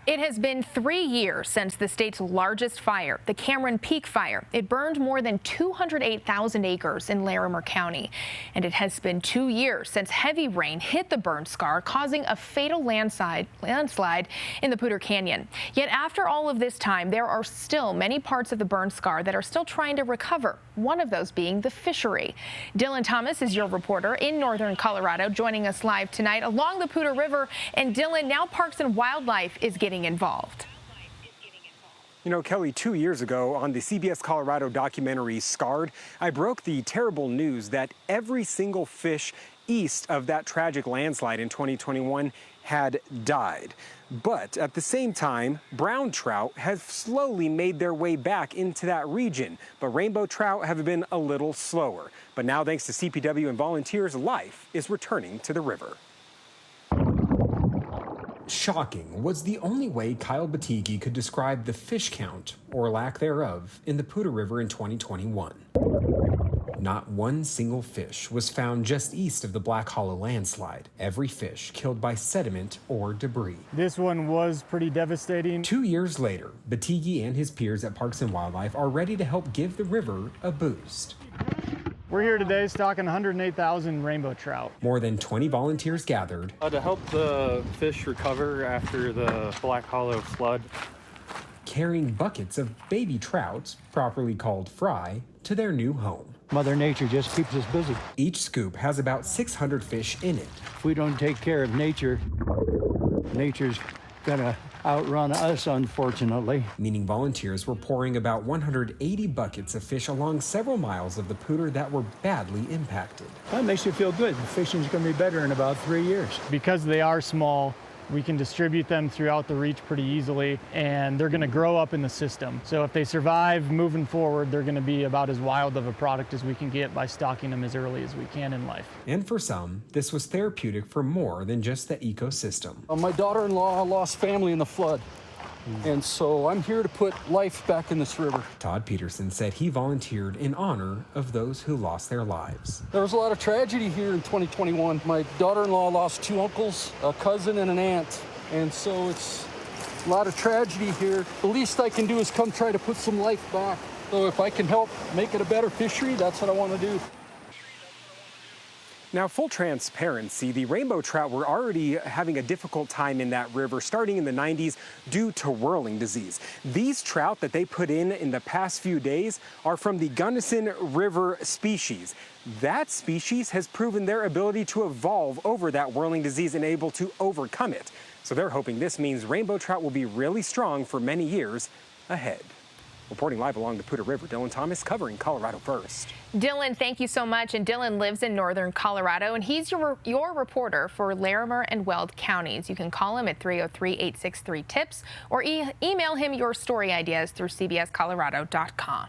It has been 3 years since the state's largest fire, the Cameron Peak Fire. It burned more than 208,000 acres in Larimer County. And it has been 2 years since heavy rain hit the burn scar, causing a fatal landslide in the Poudre Canyon. Yet after all of this time, there are still many parts of the burn scar that are still trying to recover, one of those being the fishery. Dylan Thomas is your reporter in northern Colorado, joining us live tonight along the Poudre River. And Dylan, now Parks and Wildlife is getting involved. You know, Kelly, 2 years ago on the CBS Colorado documentary Scarred, I broke the terrible news that every single fish east of that tragic landslide in 2021 had died. But at the same time, brown trout have slowly made their way back into that region. But rainbow trout have been a little slower. But now, thanks to CPW and volunteers, life is returning to the river. Shocking was the only way Kyle Batigi could describe the fish count, or lack thereof, in the Poudre River in 2021. Not one single fish was found just east of the Black Hollow landslide. Every fish killed by sediment or debris. This one was pretty devastating. 2 years later, Batigi and his peers at Parks and Wildlife are ready to help give the river a boost. We're here today stocking 108,000 rainbow trout. More than 20 volunteers gathered to help the fish recover after the Black Hollow flood. Carrying buckets of baby trout, properly called fry, to their new home. Mother Nature just keeps us busy. Each scoop has about 600 fish in it. If we don't take care of nature, nature's gonna outrun us, unfortunately. Meaning volunteers were pouring about 180 buckets of fish along several miles of the Poudre that were badly impacted. That makes you feel good. The fishing's gonna be better in about 3 years. Because they are small, we can distribute them throughout the reach pretty easily, and they're gonna grow up in the system. So if they survive moving forward, they're gonna be about as wild of a product as we can get by stocking them as early as we can in life. And for some, this was therapeutic for more than just the ecosystem. My daughter-in-law lost family in the flood, and so I'm here to put life back in this river. Todd Peterson said he volunteered in honor of those who lost their lives. There was a lot of tragedy here in 2021. My daughter-in-law lost 2 uncles, a cousin, and an aunt, and so it's a lot of tragedy here. The least I can do is come try to put some life back. So if I can help make it a better fishery, that's what I want to do. Now, full transparency, the rainbow trout were already having a difficult time in that river starting in the 90s due to whirling disease. These trout that they put in the past few days are from the Gunnison River species. That species has proven their ability to evolve over that whirling disease and able to overcome it. So they're hoping this means rainbow trout will be really strong for many years ahead. Reporting live along the Poudre River, Dylan Thomas covering Colorado First. Dylan, thank you so much. And Dylan lives in northern Colorado, and he's your reporter for Larimer and Weld counties. You can call him at 303-863-TIPS or email him your story ideas through cbscolorado.com.